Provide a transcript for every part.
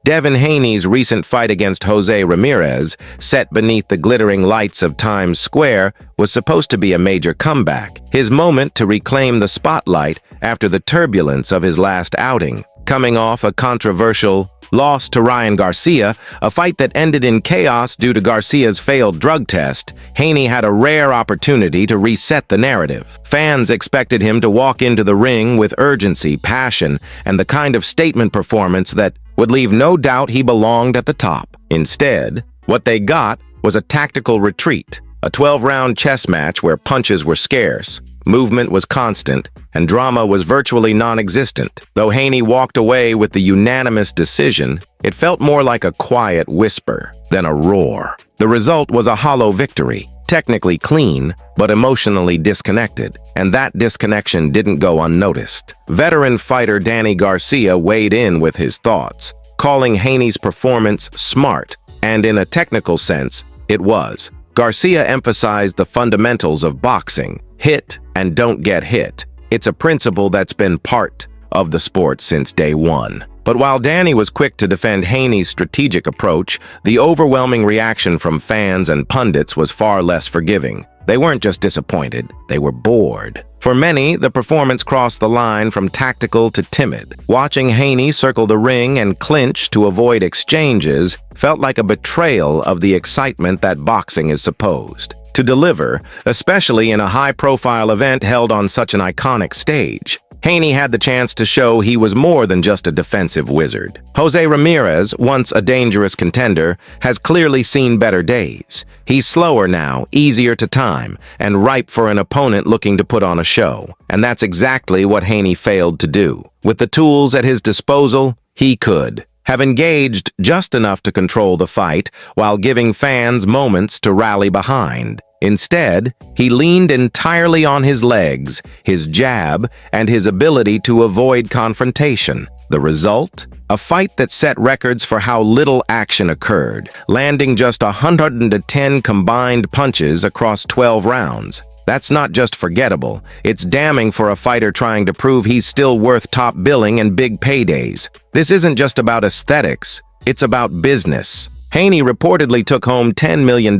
Devin Haney's recent fight against Jose Ramirez, set beneath the glittering lights of Times Square, was supposed to be a major comeback, his moment to reclaim the spotlight after the turbulence of his last outing. Coming off a controversial loss to Ryan Garcia, a fight that ended in chaos due to Garcia's failed drug test, Haney had a rare opportunity to reset the narrative. Fans expected him to walk into the ring with urgency, passion, and the kind of statement performance that would leave no doubt he belonged at the top. Instead, what they got was a tactical retreat, a 12-round chess match where punches were scarce, movement was constant, and drama was virtually non-existent. Though Haney walked away with the unanimous decision, it felt more like a quiet whisper than a roar. The result was a hollow victory, technically clean, but emotionally disconnected, and that disconnection didn't go unnoticed. Veteran fighter Danny Garcia weighed in with his thoughts, calling Haney's performance smart, and in a technical sense, it was. Garcia emphasized the fundamentals of boxing: hit and don't get hit. It's a principle that's been part of the sport since day one. But while Danny was quick to defend Haney's strategic approach, the overwhelming reaction from fans and pundits was far less forgiving. They weren't just disappointed, they were bored. For many, the performance crossed the line from tactical to timid. Watching Haney circle the ring and clinch to avoid exchanges felt like a betrayal of the excitement that boxing is supposed to deliver, especially in a high-profile event held on such an iconic stage. Haney had the chance to show he was more than just a defensive wizard. Jose Ramirez, once a dangerous contender, has clearly seen better days. He's slower now, easier to time, and ripe for an opponent looking to put on a show. And that's exactly what Haney failed to do. With the tools at his disposal, he could have engaged just enough to control the fight while giving fans moments to rally behind. Instead, he leaned entirely on his legs, his jab, and his ability to avoid confrontation. The result? A fight that set records for how little action occurred, landing just 110 combined punches across 12 rounds. That's not just forgettable, it's damning for a fighter trying to prove he's still worth top billing and big paydays. This isn't just about aesthetics, it's about business. Haney reportedly took home $10 million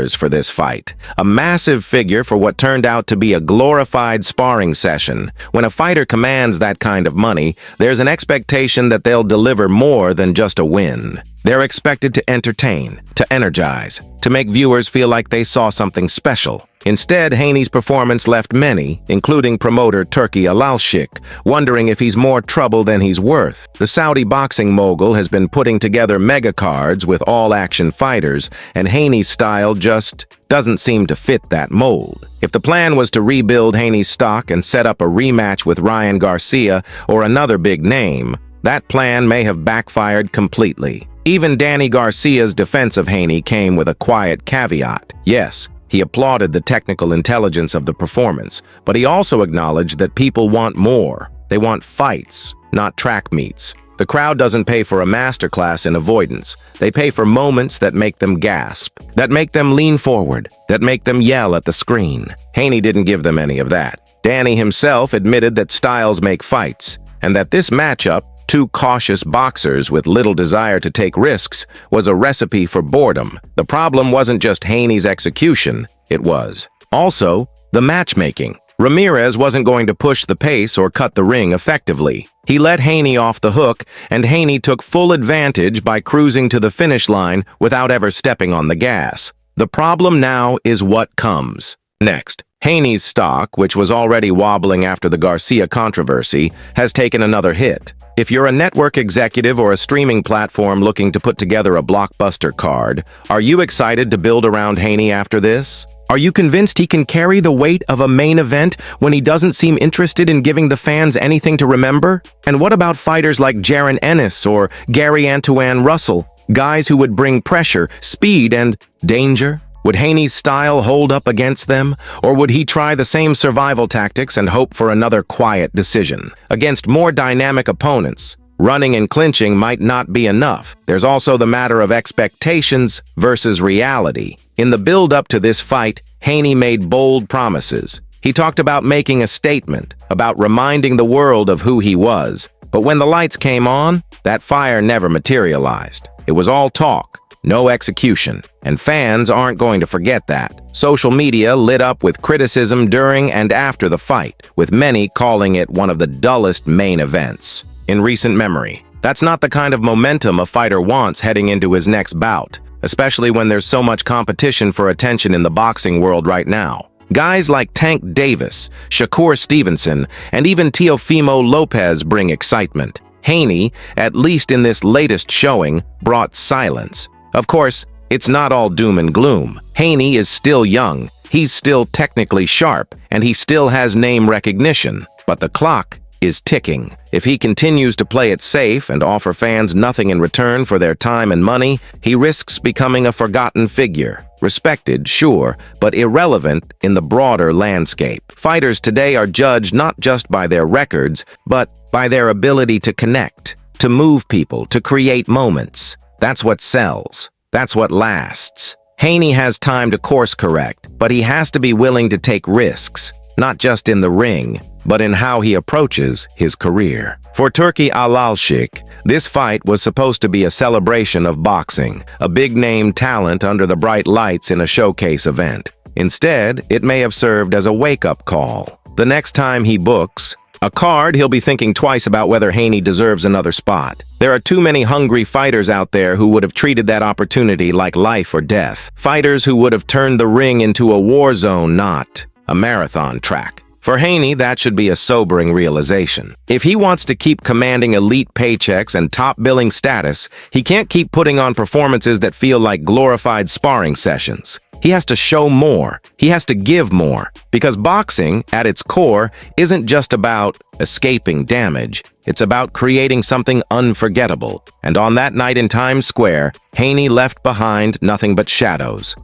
for this fight, a massive figure for what turned out to be a glorified sparring session. When a fighter commands that kind of money, there's an expectation that they'll deliver more than just a win. They're expected to entertain, to energize, to make viewers feel like they saw something special. Instead, Haney's performance left many, including promoter Turki Alalshik, wondering if he's more trouble than he's worth. The Saudi boxing mogul has been putting together mega cards with all-action fighters, and Haney's style just doesn't seem to fit that mold. If the plan was to rebuild Haney's stock and set up a rematch with Ryan Garcia or another big name, that plan may have backfired completely. Even Danny Garcia's defense of Haney came with a quiet caveat. Yes, he applauded the technical intelligence of the performance, but he also acknowledged that people want more. They want fights, not track meets. The crowd doesn't pay for a masterclass in avoidance. They pay for moments that make them gasp, that make them lean forward, that make them yell at the screen. Haney didn't give them any of that. Danny himself admitted that styles make fights, and that this matchup, two cautious boxers with little desire to take risks, was a recipe for boredom. The problem wasn't just Haney's execution, it was also the matchmaking. Ramirez wasn't going to push the pace or cut the ring effectively. He let Haney off the hook, and Haney took full advantage by cruising to the finish line without ever stepping on the gas. The problem now is what comes next. Haney's stock, which was already wobbling after the Garcia controversy, has taken another hit. If you're a network executive or a streaming platform looking to put together a blockbuster card, are you excited to build around Haney after this? Are you convinced he can carry the weight of a main event when he doesn't seem interested in giving the fans anything to remember? And what about fighters like Jaron Ennis or Gary Antoine Russell, guys who would bring pressure, speed, and danger? Would Haney's style hold up against them, or would he try the same survival tactics and hope for another quiet decision? Against more dynamic opponents, running and clinching might not be enough. There's also the matter of expectations versus reality. In the build-up to this fight, Haney made bold promises. He talked about making a statement, about reminding the world of who he was. But when the lights came on, that fire never materialized. It was all talk, no execution, and fans aren't going to forget that. Social media lit up with criticism during and after the fight, with many calling it one of the dullest main events in recent memory. That's not the kind of momentum a fighter wants heading into his next bout, especially when there's so much competition for attention in the boxing world right now. Guys like Tank Davis, Shakur Stevenson, and even Teofimo Lopez bring excitement. Haney, at least in this latest showing, brought silence. Of course, it's not all doom and gloom. Haney is still young, he's still technically sharp, and he still has name recognition. But the clock is ticking. If he continues to play it safe and offer fans nothing in return for their time and money, he risks becoming a forgotten figure. Respected, sure, but irrelevant in the broader landscape. Fighters today are judged not just by their records, but by their ability to connect, to move people, to create moments. That's what sells. That's what lasts. Haney has time to course correct, but he has to be willing to take risks, not just in the ring, but in how he approaches his career. For Turki Alalshik, this fight was supposed to be a celebration of boxing, a big-name talent under the bright lights in a showcase event. Instead, it may have served as a wake-up call. The next time he books a card, he'll be thinking twice about whether Haney deserves another spot. There are too many hungry fighters out there who would have treated that opportunity like life or death. Fighters who would have turned the ring into a war zone, not a marathon track. For Haney, that should be a sobering realization. If he wants to keep commanding elite paychecks and top-billing status, he can't keep putting on performances that feel like glorified sparring sessions. He has to show more. He has to give more. Because boxing, at its core, isn't just about escaping damage. It's about creating something unforgettable. And on that night in Times Square, Haney left behind nothing but shadows.